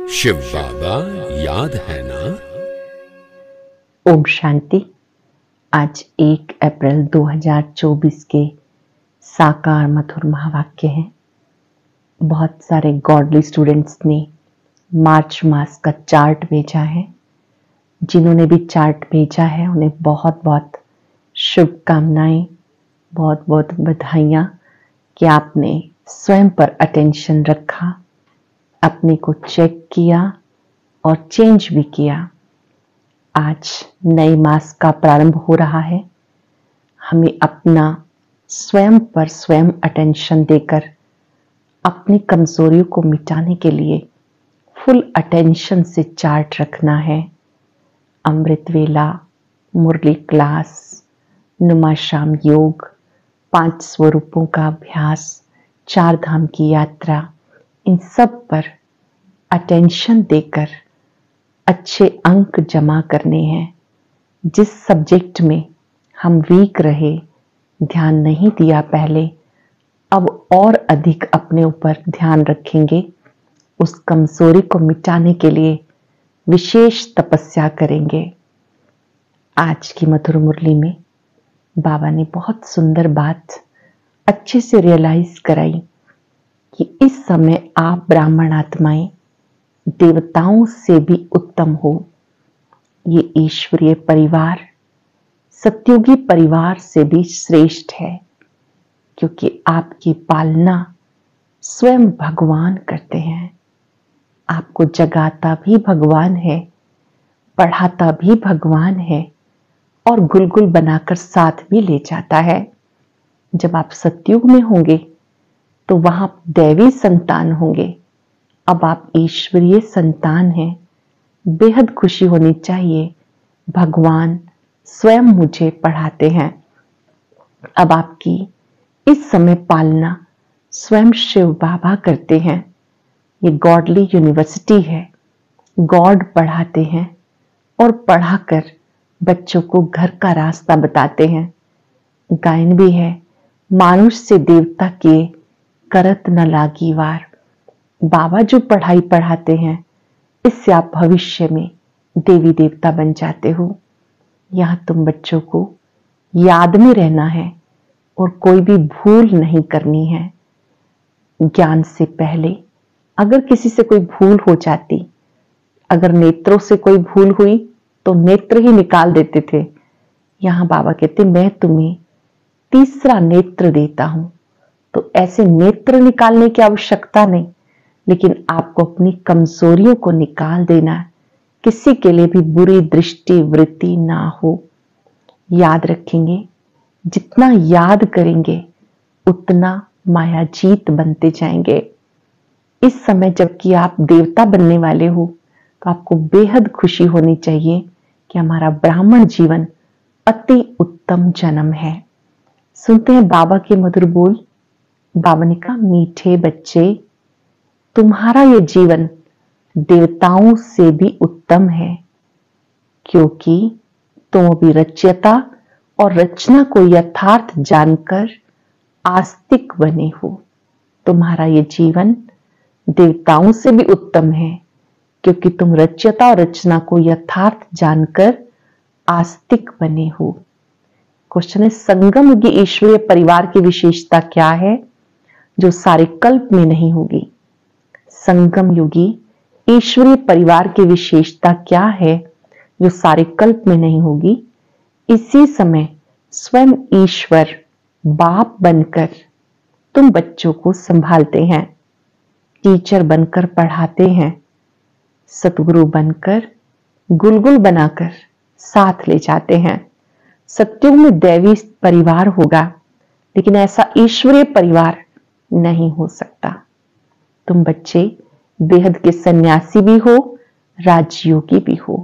शिव बाबा याद है ना। ओम शांति। आज 1 अप्रैल 2024 के साकार मधुर महावाक्य हैं। बहुत सारे गॉडली स्टूडेंट्स ने मार्च मास का चार्ट भेजा है। जिन्होंने भी चार्ट भेजा है उन्हें बहुत बहुत शुभकामनाएं, बहुत बहुत बधाइयां कि आपने स्वयं पर अटेंशन रखा, अपने को चेक किया और चेंज भी किया। आज नए मास का प्रारंभ हो रहा है। हमें अपना स्वयं पर स्वयं अटेंशन देकर अपनी कमजोरियों को मिटाने के लिए फुल अटेंशन से चार्ट रखना है। अमृत वेला, मुरली क्लास, नुमा शाम योग, 5 स्वरूपों का अभ्यास, 4 धाम की यात्रा, इन सब पर अटेंशन देकर अच्छे अंक जमा करने हैं। जिस सब्जेक्ट में हम वीक रहे, ध्यान नहीं दिया पहले, अब और अधिक अपने ऊपर ध्यान रखेंगे। उस कमजोरी को मिटाने के लिए विशेष तपस्या करेंगे। आज की मधुर मुरली में बाबा ने बहुत सुंदर बात अच्छे से रियलाइज कराई कि इस समय आप ब्राह्मण आत्माएं देवताओं से भी उत्तम हो। ये ईश्वरीय परिवार सत्युगी परिवार से भी श्रेष्ठ है, क्योंकि आपकी पालना स्वयं भगवान करते हैं। आपको जगाता भी भगवान है, पढ़ाता भी भगवान है और गुलगुल बनाकर साथ भी ले जाता है। जब आप सत्युग में होंगे तो वहां दैवी संतान होंगे। अब आप ईश्वरीय संतान हैं। बेहद खुशी होनी चाहिए। भगवान स्वयं मुझे पढ़ाते हैं। अब आपकी इस समय पालना स्वयं शिव बाबा करते हैं। ये गॉडली यूनिवर्सिटी है। गॉड पढ़ाते हैं और पढ़ाकर बच्चों को घर का रास्ता बताते हैं। गायन भी है, मानुष से देवता किए करत न लागी वार। बाबा जो पढ़ाई पढ़ाते हैं, इससे आप भविष्य में देवी देवता बन जाते हो। यहां तुम बच्चों को याद में रहना है और कोई भी भूल नहीं करनी है। ज्ञान से पहले अगर किसी से कोई भूल हो जाती, अगर नेत्रों से कोई भूल हुई तो नेत्र ही निकाल देते थे। यहां बाबा कहते मैं तुम्हें तीसरा नेत्र देता हूं। तो ऐसे नेत्र निकालने की आवश्यकता नहीं, लेकिन आपको अपनी कमजोरियों को निकाल देना है। किसी के लिए भी बुरी दृष्टि वृत्ति ना हो। याद रखेंगे, जितना याद करेंगे उतना मायाजीत बनते जाएंगे। इस समय जबकि आप देवता बनने वाले हो तो आपको बेहद खुशी होनी चाहिए कि हमारा ब्राह्मण जीवन अति उत्तम जन्म है। सुनते हैं बाबा के मधुर बोल। बाबा ने कहा, मीठे बच्चे, तुम्हारा ये जीवन देवताओं से भी उत्तम है, क्योंकि तुम अभी रचयिता और रचना को यथार्थ जानकर आस्तिक बने हो। तुम्हारा ये जीवन देवताओं से भी उत्तम है, क्योंकि तुम रचयिता और रचना को यथार्थ जानकर आस्तिक बने हो। क्वेश्चन है, संगम युगी ईश्वरीय परिवार की विशेषता क्या है जो सारे कल्प में नहीं होगी? संगम युगी ईश्वरीय परिवार की विशेषता क्या है जो सारे कल्प में नहीं होगी? इसी समय स्वयं ईश्वर बाप बनकर तुम बच्चों को संभालते हैं, टीचर बनकर पढ़ाते हैं, सतगुरु बनकर गुलगुल बनाकर साथ ले जाते हैं। सत्युग में दैवी परिवार होगा, लेकिन ऐसा ईश्वरीय परिवार नहीं हो सकता। तुम बच्चे बेहद के सन्यासी भी हो, राजयोगी भी हो।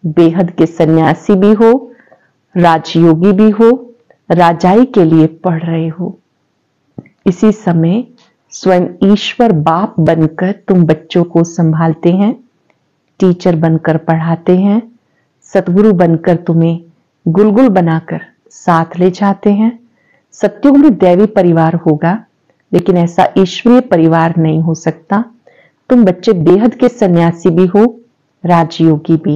बेहद के सन्यासी भी हो, राजयोगी भी हो, राजाई के लिए पढ़ रहे हो। इसी समय स्वयं ईश्वर बाप बनकर तुम बच्चों को संभालते हैं, टीचर बनकर पढ़ाते हैं, सतगुरु बनकर तुम्हें गुलगुल बनाकर साथ ले जाते हैं। सत्युग में दैवी परिवार होगा, लेकिन ऐसा ईश्वरीय परिवार नहीं हो सकता। तुम बच्चे बेहद के सन्यासी भी हो, राजयोगी भी,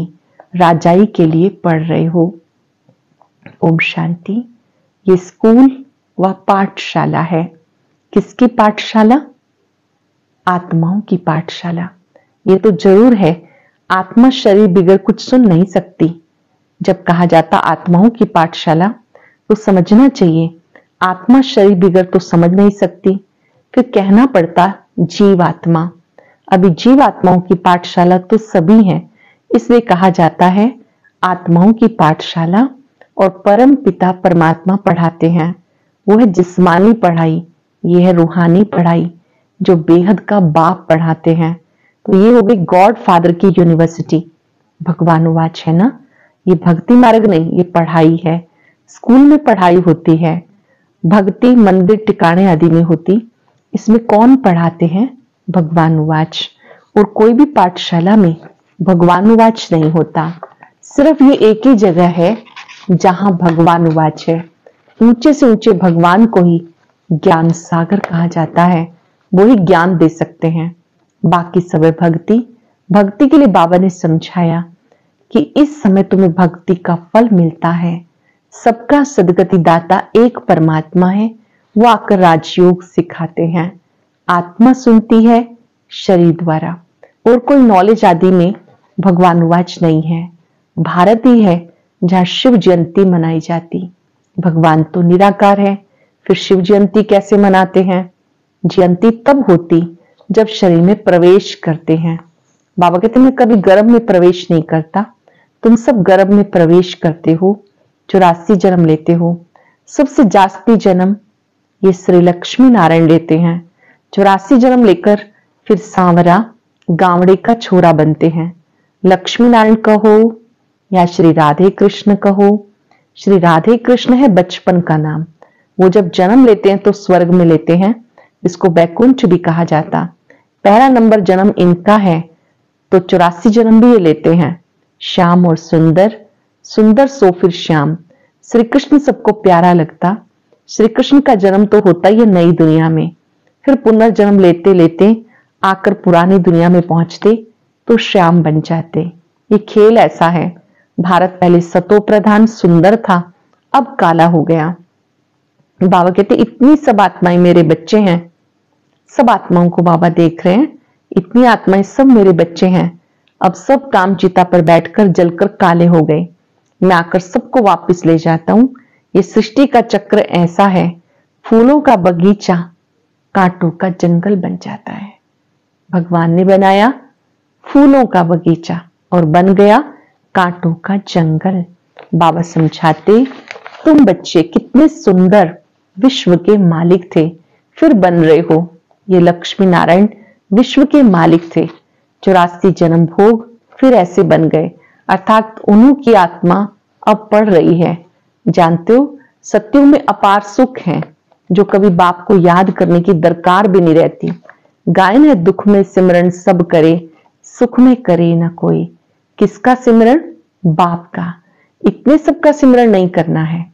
राजाई के लिए पढ़ रहे हो। ओम शांति। ये स्कूल व पाठशाला है। किसकी पाठशाला? आत्माओं की पाठशाला। ये तो जरूर है, आत्मा शरीर बिगड़ कुछ सुन नहीं सकती। जब कहा जाता आत्माओं की पाठशाला तो समझना चाहिए आत्मा शरीर बिगड़ तो समझ नहीं सकती, फिर कहना पड़ता जीवात्मा। अभी जीवात्माओं की पाठशाला तो सभी हैं, इसलिए कहा जाता है आत्माओं की पाठशाला। और परम पिता परमात्मा पढ़ाते हैं, वो है जिस्मानी पढ़ाई, ये है रूहानी पढ़ाई जो बेहद का बाप पढ़ाते हैं। तो ये हो गई गॉड फादर की यूनिवर्सिटी। भगवानुवाच है ना, ये भक्ति मार्ग नहीं, ये पढ़ाई है। स्कूल में पढ़ाई होती है, भक्ति मंदिर टिकाणे आदि में होती। इसमें कौन पढ़ाते हैं? भगवानुवाच। और कोई भी पाठशाला में भगवानुवाच नहीं होता, सिर्फ ये एक ही जगह है जहां भगवानुवाच है। ऊंचे से ऊंचे भगवान को ही ज्ञान सागर कहा जाता है, वो ही ज्ञान दे सकते हैं। बाकी सब है भक्ति। भक्ति के लिए बाबा ने समझाया कि इस समय तुम्हें भक्ति का फल मिलता है। सबका सदगति दाता एक परमात्मा है, वो आकर राजयोग सिखाते हैं। आत्मा सुनती है शरीर द्वारा, और कोई नॉलेज आदि में भगवानुवाच नहीं है। भारत ही है जहां शिव जयंती मनाई जाती। भगवान तो निराकार है, फिर शिव जयंती कैसे मनाते हैं? जयंती तब होती जब शरीर में प्रवेश करते हैं। बाबा कहते मैं कभी गर्भ में प्रवेश नहीं करता, तुम सब गर्भ में प्रवेश करते हो, 84 जन्म लेते हो। सबसे जास्ती जन्म ये श्री लक्ष्मी नारायण लेते हैं। 84 जन्म लेकर फिर सांवरा गावड़े का छोरा बनते हैं। लक्ष्मी नारायण कहो या श्री राधे कृष्ण कहो, श्री राधे कृष्ण है बचपन का नाम। वो जब जन्म लेते हैं तो स्वर्ग में लेते हैं, इसको वैकुंठ भी कहा जाता। पहला नंबर जन्म इनका है, तो 84 जन्म भी ये लेते हैं। श्याम और सुंदर, सुंदर सो फिर श्याम। श्री कृष्ण सबको प्यारा लगता। श्री कृष्ण का जन्म तो होता ही है नई दुनिया में, फिर पुनर्जन्म लेते लेते आकर पुरानी दुनिया में पहुंचते तो श्याम बन जाते। ये खेल ऐसा है। भारत पहले सतो प्रधान सुंदर था, अब काला हो गया। बाबा कहते इतनी सब आत्माएं मेरे बच्चे हैं। सब आत्माओं को बाबा देख रहे हैं, इतनी आत्माएं सब मेरे बच्चे हैं। अब सब काम चिता पर बैठकर जलकर काले हो गए, मैं आकर सबको वापस ले जाता हूं। ये सृष्टि का चक्र ऐसा है, फूलों का बगीचा कांटों का जंगल बन जाता है। भगवान ने बनाया फूलों का बगीचा और बन गया कांटों का जंगल। बाबा समझाते तुम बच्चे कितने सुंदर विश्व के मालिक थे, फिर बन रहे हो। ये लक्ष्मी नारायण विश्व के मालिक थे, 84 जन्म भोग फिर ऐसे बन गए, अर्थात उन्हीं की आत्मा अब पढ़ रही है। जानते हो सत्युग में अपार सुख है, जो कभी बाप को याद करने की दरकार भी नहीं रहती। गायन है दुख में सिमरन सब करे, सुख में करे ना कोई। किसका सिमरन? बाप का। इतने सबका सिमरन नहीं करना है।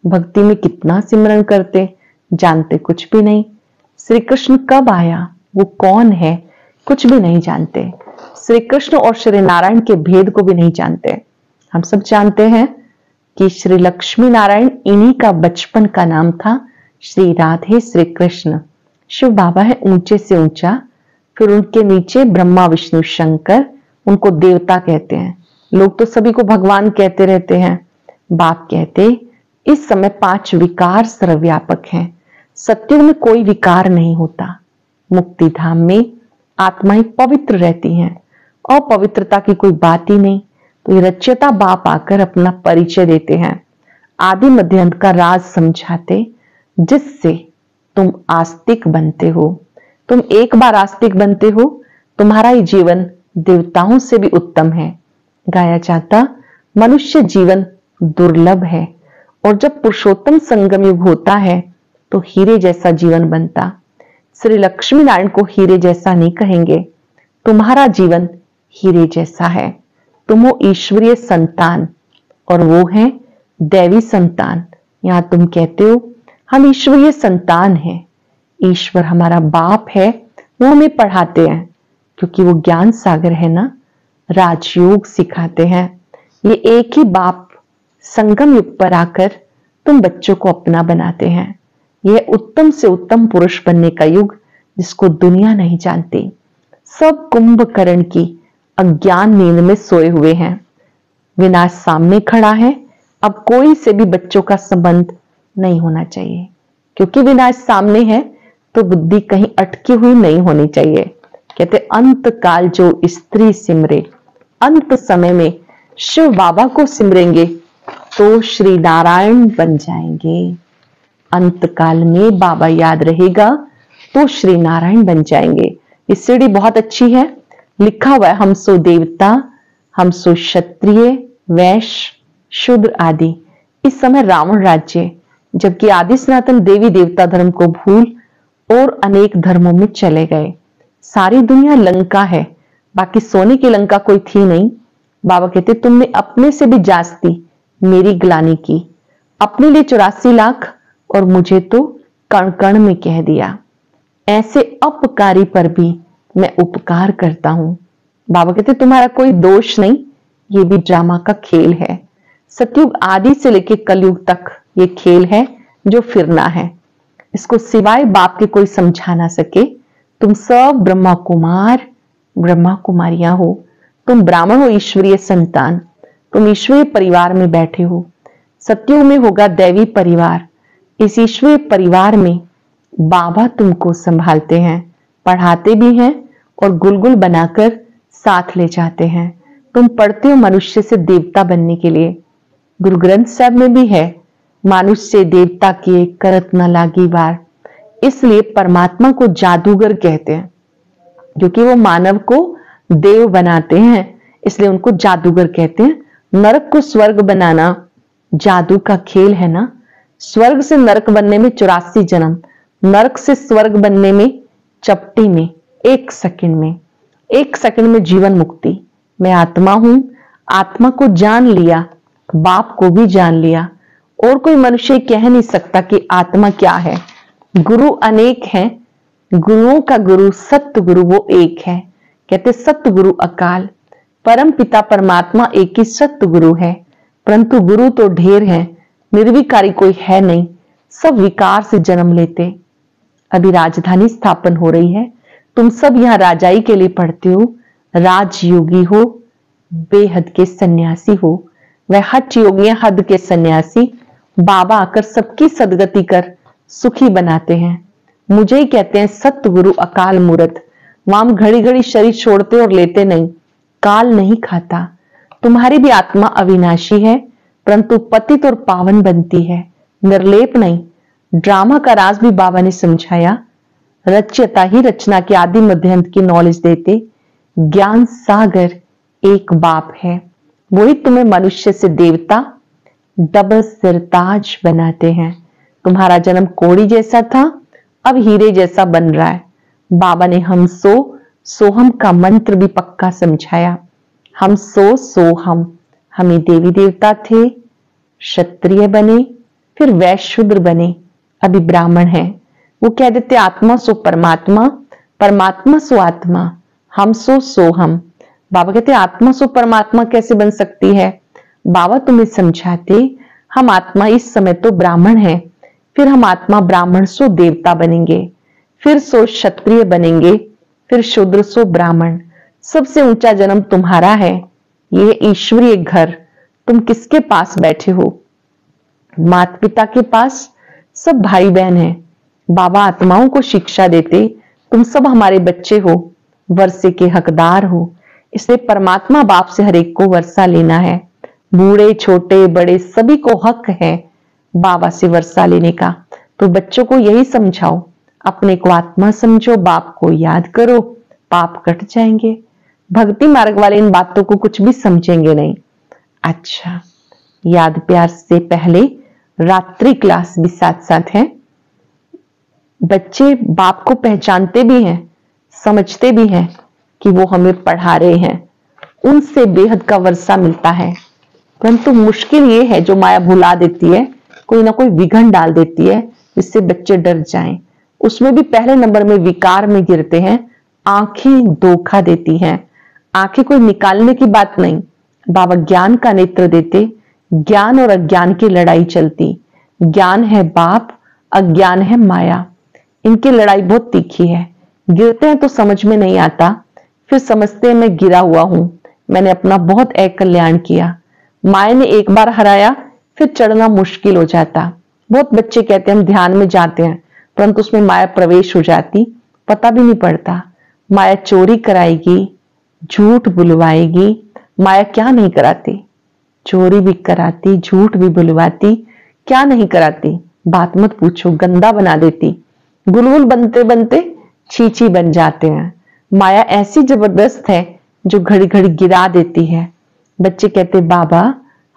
भक्ति में कितना सिमरन करते, जानते कुछ भी नहीं। श्री कृष्ण कब आया, वो कौन है, कुछ भी नहीं जानते। श्री कृष्ण और श्री नारायण के भेद को भी नहीं जानते। हम सब जानते हैं कि श्री लक्ष्मी नारायण इन्हीं का बचपन का नाम था, श्री राधे श्री कृष्ण। शिव बाबा है ऊंचे से ऊंचा, फिर उनके नीचे ब्रह्मा विष्णु शंकर, उनको देवता कहते हैं। लोग तो सभी को भगवान कहते रहते हैं। बाप कहते इस समय 5 विकार सर्वव्यापक हैं। सत्युग में कोई विकार नहीं होता। मुक्ति धाम में आत्माएं पवित्र रहती हैं, अपवित्रता की कोई बात ही नहीं। तो ये रचयिता बाप आकर अपना परिचय देते हैं, आदि मध्य अंत का राज समझाते, जिससे तुम आस्तिक बनते हो। तुम एक बार आस्तिक बनते हो, तुम्हारा ही जीवन देवताओं से भी उत्तम है। गाया जाता मनुष्य जीवन दुर्लभ है, और जब पुरुषोत्तम संगम युग होता है तो हीरे जैसा जीवन बनता। श्री लक्ष्मी नारायण को हीरे जैसा नहीं कहेंगे, तुम्हारा जीवन हीरे जैसा है। तुम हो ईश्वरीय संतान और वो है दैवी संतान। यहां तुम कहते हो हम ईश्वरीय संतान हैं, ईश्वर हमारा बाप है, वो हमें पढ़ाते हैं, क्योंकि वो ज्ञान सागर है ना, राजयोग सिखाते हैं। ये एक ही बाप संगम युग पर आकर तुम बच्चों को अपना बनाते हैं। यह उत्तम से उत्तम पुरुष बनने का युग जिसको दुनिया नहीं जानती। सब कुंभकर्ण की अज्ञान नींद में सोए हुए हैं। विनाश सामने खड़ा है। अब कोई से भी बच्चों का संबंध नहीं होना चाहिए, क्योंकि विनाश सामने है तो बुद्धि कहीं अटकी हुई नहीं होनी चाहिए। कहते अंत काल जो स्त्री सिमरे, अंत समय में शिव बाबा को सिमरेंगे तो श्री नारायण बन जाएंगे। अंत काल में बाबा याद रहेगा तो श्री नारायण बन जाएंगे। ये सीढ़ी बहुत अच्छी है, लिखा हुआ है हम सो देवता, हम सो क्षत्रिय, वैश्य, शूद्र आदि। इस समय रावण राज्य, जबकि आदि सनातन देवी देवता धर्म को भूल और अनेक धर्मों में चले गए। सारी दुनिया लंका है, बाकी सोने की लंका कोई थी नहीं। बाबा कहते तुमने अपने से भी जास्ती मेरी ग्लानि की, अपने लिए 84 लाख और मुझे तो कण कण में कह दिया। ऐसे अपकारी पर भी मैं उपकार करता हूं। बाबा कहते तुम्हारा कोई दोष नहीं, ये भी ड्रामा का खेल है। सतयुग आदि से लेकर कलयुग तक ये खेल है जो फिरना है। इसको सिवाय बाप के कोई समझा ना सके। तुम सब ब्रह्मा कुमार ब्रह्मा कुमारियां हो, तुम ब्राह्मण हो, ईश्वरीय संतान, तुम ईश्वरीय परिवार में बैठे हो। सतयुग में होगा दैवी परिवार। इस ईश्वरीय परिवार में बाबा तुमको संभालते हैं, पढ़ाते भी हैं और गुलगुल बनाकर साथ ले जाते हैं। तुम पढ़ते हो मनुष्य से देवता बनने के लिए। गुरु ग्रंथ साहब में भी है, मानुष्य से देवता किए करत न लागी बार। इसलिए परमात्मा को जादूगर कहते हैं, क्योंकि वो मानव को देव बनाते हैं, इसलिए उनको जादूगर कहते हैं। नरक को स्वर्ग बनाना जादू का खेल है ना। स्वर्ग से नरक बनने में 84 जन्म, नरक से स्वर्ग बनने में चपटी में, 1 सेकंड में, 1 सेकंड में जीवन मुक्ति। मैं आत्मा हूं, आत्मा को जान लिया, बाप को भी जान लिया। और कोई मनुष्य कह नहीं सकता कि आत्मा क्या है। गुरु अनेक हैं, गुरुओं का गुरु सत्य गुरु वो एक है। कहते सत्य गुरु अकाल, परम पिता परमात्मा एक ही सत्य गुरु है। परंतु गुरु तो ढेर हैं, निर्विकारी कोई है नहीं, सब विकार से जन्म लेते। अभी राजधानी स्थापन हो रही है, तुम सब यहाँ राजाई के लिए पढ़ते हो। राजयोगी हो, बेहद के सन्यासी हो, वह हठ योगी हैं, हद के सन्यासी। बाबा आकर सबकी सदगति कर सुखी बनाते हैं। मुझे ही कहते हैं सत्य गुरु अकाल मूरत। वाम घड़ी घड़ी शरीर छोड़ते और लेते नहीं, काल नहीं खाता। तुम्हारी भी आत्मा अविनाशी है, परंतु पतित और पावन बनती है, निर्लेप नहीं। ड्रामा का राज भी बाबा ने समझाया। रच्यता ही रचना के आदि मध्य अंत की नॉलेज देते। ज्ञान सागर एक बाप है, वही तुम्हें मनुष्य से देवता डबल सिरताज बनाते हैं। तुम्हारा जन्म कोड़ी जैसा था, अब हीरे जैसा बन रहा है। बाबा ने हम सो सोहम का मंत्र भी पक्का समझाया। हम सो सोहम, हमें देवी देवता थे, क्षत्रिय बने, फिर वैश्य शूद्र बने, अभी ब्राह्मण है। वो कह देते आत्मा सो परमात्मा, परमात्मा सो आत्मा, हम सो सोहम। बाबा कहते आत्मा सो परमात्मा कैसे बन सकती है। बाबा तुम्हें समझाते हम आत्मा इस समय तो ब्राह्मण है, फिर हम आत्मा ब्राह्मण सो देवता बनेंगे, फिर सो क्षत्रिय बनेंगे, फिर शूद्र सो ब्राह्मण। सबसे ऊंचा जन्म तुम्हारा है, ये ईश्वरीय घर। तुम किसके पास बैठे हो? माता पिता के पास। सब भाई बहन हैं। बाबा आत्माओं को शिक्षा देते, तुम सब हमारे बच्चे हो, वर्षे के हकदार हो। इसलिए परमात्मा बाप से हर एक को वर्षा लेना है। बूढ़े छोटे बड़े सभी को हक है बाबा से वर्षा लेने का। तो बच्चों को यही समझाओ, अपने को आत्मा समझो, बाप को याद करो, पाप कट जाएंगे। भक्ति मार्ग वाले इन बातों को कुछ भी समझेंगे नहीं। अच्छा, याद प्यार से पहले रात्रि क्लास भी साथ साथ है। बच्चे बाप को पहचानते भी हैं, समझते भी हैं कि वो हमें पढ़ा रहे हैं, उनसे बेहद का वर्षा मिलता है। परंतु मुश्किल ये है जो माया भुला देती है, कोई ना कोई विघन डाल देती है जिससे बच्चे डर जाएं। उसमें भी पहले नंबर में विकार में गिरते हैं, आंखें धोखा देती हैं। आंखें कोई निकालने की बात नहीं, बाबा ज्ञान का नेत्र देते, ज्ञान और अज्ञान की लड़ाई चलती। ज्ञान है बाप, अज्ञान है माया। इनकी लड़ाई बहुत तीखी है। गिरते हैं तो समझ में नहीं आता, फिर समझते हैं मैं गिरा हुआ हूं, मैंने अपना बहुत अकल्याण किया। माया ने एक बार हराया, फिर चढ़ना मुश्किल हो जाता। बहुत बच्चे कहते हैं हम ध्यान में जाते हैं, परंतु उसमें माया प्रवेश हो जाती, पता भी नहीं पड़ता। माया चोरी कराएगी, झूठ बुलवाएगी। माया क्या नहीं कराती, चोरी भी कराती, झूठ भी बुलवाती, क्या नहीं कराती बात मत पूछो, गंदा बना देती। बुलबुल बनते बनते चीची बन जाते हैं। माया ऐसी जबरदस्त है जो घड़ी घड़ी गिरा देती है। बच्चे कहते बाबा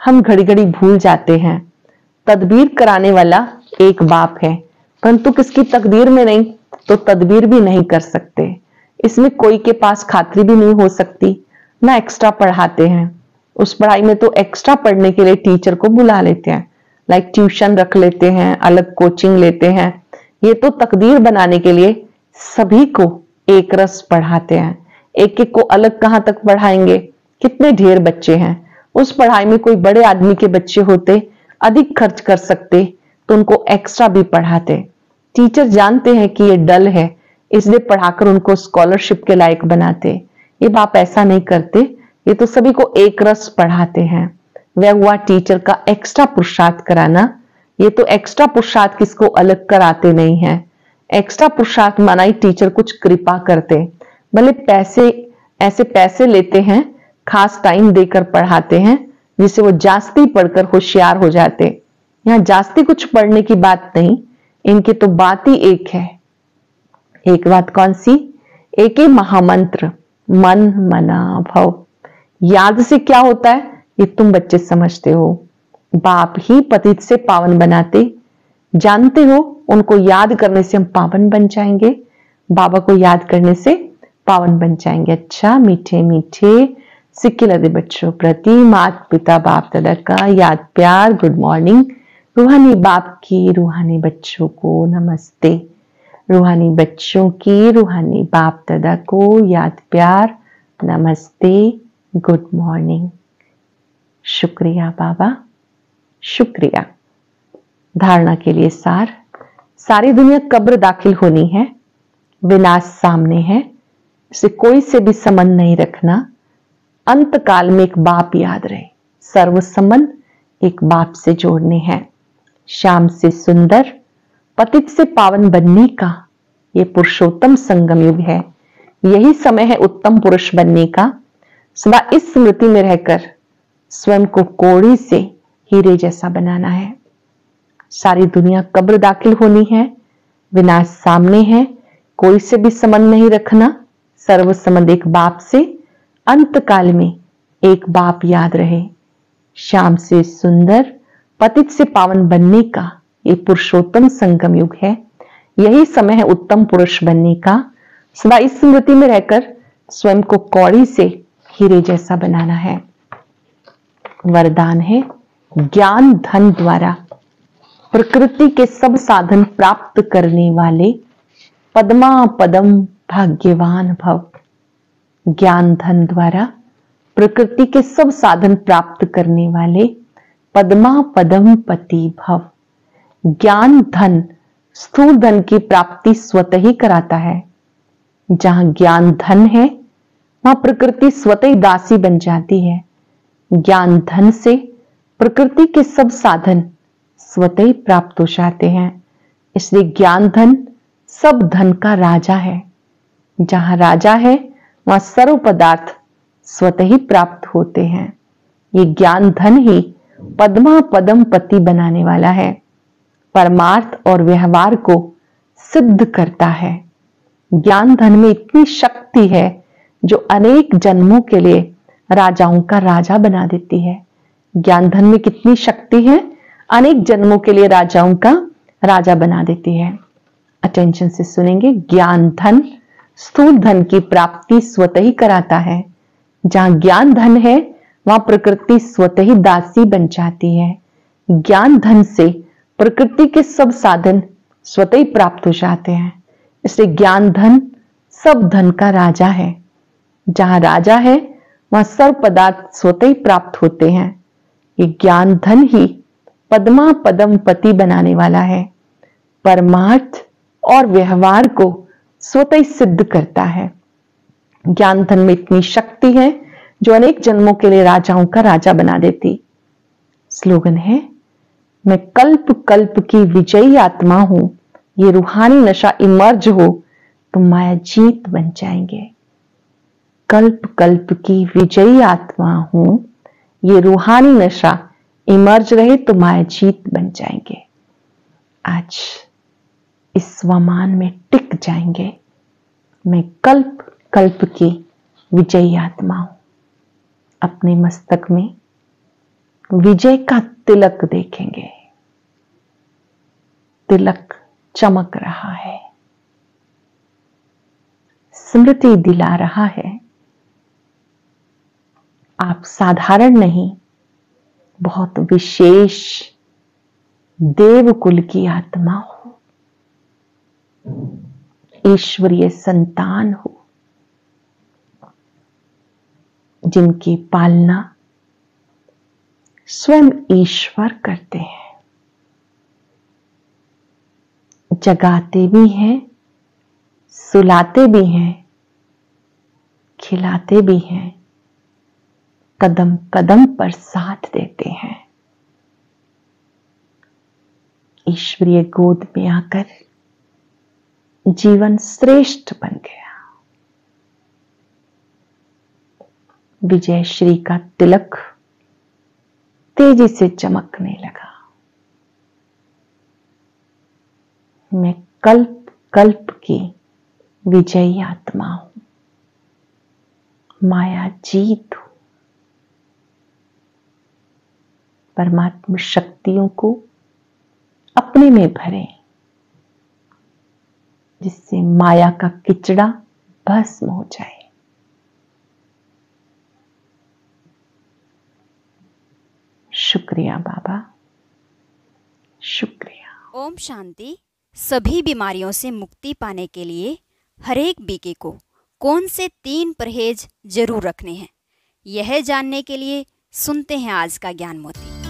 हम घड़ी घड़ी भूल जाते हैं। तदबीर कराने वाला एक बाप है, परंतु किसकी तकदीर में नहीं तो तदबीर भी नहीं कर सकते। इसमें कोई के पास खातरी भी नहीं हो सकती। ना एक्स्ट्रा पढ़ाते हैं, उस पढ़ाई में तो एक्स्ट्रा पढ़ने के लिए टीचर को बुला लेते हैं, लाइक ट्यूशन रख लेते हैं, अलग कोचिंग लेते हैं। ये तो तकदीर बनाने के लिए सभी को एक रस पढ़ाते हैं। एक एक को अलग कहां तक पढ़ाएंगे, कितने ढेर बच्चे हैं। उस पढ़ाई में कोई बड़े आदमी के बच्चे होते, अधिक खर्च कर सकते, तो उनको एक्स्ट्रा भी पढ़ाते। टीचर जानते हैं कि ये डल है, इसलिए पढ़ाकर उनको स्कॉलरशिप के लायक बनाते। ये बाप ऐसा नहीं करते, ये तो सभी को एक रस पढ़ाते हैं। वह हुआ टीचर का एक्स्ट्रा पुरुषार्थ कराना। ये तो एक्स्ट्रा पुरुषार्थ किसको अलग कराते नहीं है। एक्स्ट्रा पुरुषार्थ माना ही टीचर कुछ कृपा करते, भले पैसे ऐसे पैसे लेते हैं, खास टाइम देकर पढ़ाते हैं, जिससे वो जास्ती पढ़कर होशियार हो जाते। यहाँ जास्ती कुछ पढ़ने की बात नहीं, इनकी तो बात ही एक है। एक बात कौन सी? एक ही महामंत्र, मन मना भव। याद से क्या होता है ये तुम बच्चे समझते हो। बाप ही पतित से पावन बनाते, जानते हो उनको याद करने से हम पावन बन जाएंगे। बाबा को याद करने से पावन बन जाएंगे। अच्छा मीठे मीठे सिक्के लदे बच्चों प्रति माता पिता बाप दादा का याद प्यार गुड मॉर्निंग। रूहानी बाप की रूहानी बच्चों को नमस्ते। रूहानी बच्चों की रूहानी बाप दादा को याद प्यार नमस्ते गुड मॉर्निंग। शुक्रिया बाबा, शुक्रिया। धारणा के लिए सार, सारी दुनिया कब्र दाखिल होनी है, विनाश सामने है, इसे कोई से भी संबंध नहीं रखना। अंत काल में एक बाप याद रहे, सर्व संबंध एक बाप से जोड़ने हैं। शाम से सुंदर पतित से पावन बनने का ये पुरुषोत्तम संगम युग है। यही समय है उत्तम पुरुष बनने का। सदा इस स्मृति में रहकर स्वयं को कोड़ी से हीरे जैसा बनाना है। सारी दुनिया कब्र दाखिल होनी है, विनाश सामने है, कोई से भी संबंध नहीं रखना, सर्व संबंध एक बाप से। अंत काल में एक बाप याद रहे। शाम से सुंदर पतित से पावन बनने का ये पुरुषोत्तम संगम युग है। यही समय है उत्तम पुरुष बनने का। सदा इस स्मृति में रहकर स्वयं को कौड़ी से हीरे जैसा बनाना है। वरदान है ज्ञान धन द्वारा प्रकृति के सब साधन प्राप्त करने वाले पद्मा पदम भाग्यवान भव। ज्ञान धन द्वारा प्रकृति के सब साधन प्राप्त करने वाले पद्मा पदम पति भव। ज्ञान धन स्थूल धन की प्राप्ति स्वतः ही कराता है। जहां ज्ञान धन है वहां प्रकृति स्वतः ही दासी बन जाती है। ज्ञान धन से प्रकृति के सब साधन स्वतः ही प्राप्त हो जाते हैं। इसलिए ज्ञान धन सब धन का राजा है। जहां राजा है वहां सर्व पदार्थ स्वतः ही प्राप्त होते हैं। ये ज्ञान धन ही पद्मा पदम पति बनाने वाला है, परमार्थ और व्यवहार को सिद्ध करता है। ज्ञान धन में इतनी शक्ति है जो अनेक जन्मों के लिए राजाओं का राजा बना देती है। ज्ञान धन में कितनी शक्ति है, अनेक जन्मों के लिए राजाओं का राजा बना देती है। अटेंशन से सुनेंगे। ज्ञान धन स्थूल धन की प्राप्ति स्वतः ही कराता है। जहां ज्ञान धन है वहां प्रकृति स्वतः ही दासी बन जाती है। ज्ञान धन से प्रकृति के सब साधन स्वतः ही प्राप्त हो जाते हैं। इसलिए ज्ञान धन सब धन का राजा है। जहां राजा है वहां सर्व पदार्थ स्वतः ही प्राप्त होते हैं। ये ज्ञान धन ही पद्मा पदम पति बनाने वाला है। परमार्थ और व्यवहार को स्वतः ही सिद्ध करता है। ज्ञान धन में इतनी शक्ति है जो अनेक जन्मों के लिए राजाओं का राजा बना देती। स्लोगन है, मैं कल्प कल्प की विजयी आत्मा हूं। ये रूहानी नशा इमर्ज हो तो माया जीत बन जाएंगे। कल्प कल्प की विजयी आत्मा हूं, ये रूहानी नशा इमर्ज रहे तो माया जीत बन जाएंगे। आज इस स्वमान में टिक जाएंगे। मैं कल्प कल्प की विजयी आत्मा हूं। अपने मस्तक में विजय का तिलक देखेंगे। तिलक चमक रहा है, स्मृति दिला रहा है आप साधारण नहीं, बहुत विशेष देव कुल की आत्मा हो, ईश्वरीय संतान हो, जिनकी पालना स्वयं ईश्वर करते हैं। जगाते भी हैं, सुलाते भी हैं, खिलाते भी हैं, कदम कदम पर साथ देते हैं। ईश्वरीय गोद में आकर जीवन श्रेष्ठ बन गया। विजय श्री का तिलक तेजी से चमकने लगा। मैं कल्प कल्प की विजयी आत्मा हूं, माया जीत हूं। परमात्मा शक्तियों को अपने में भरें, जिससे माया का किचड़ा भस्म हो जाए। शुक्रिया बाबा, शुक्रिया। ओम शांति। सभी बीमारियों से मुक्ति पाने के लिए हर एक बीके को कौन से 3 परहेज जरूर रखने हैं, यह जानने के लिए सुनते हैं आज का ज्ञान मोती।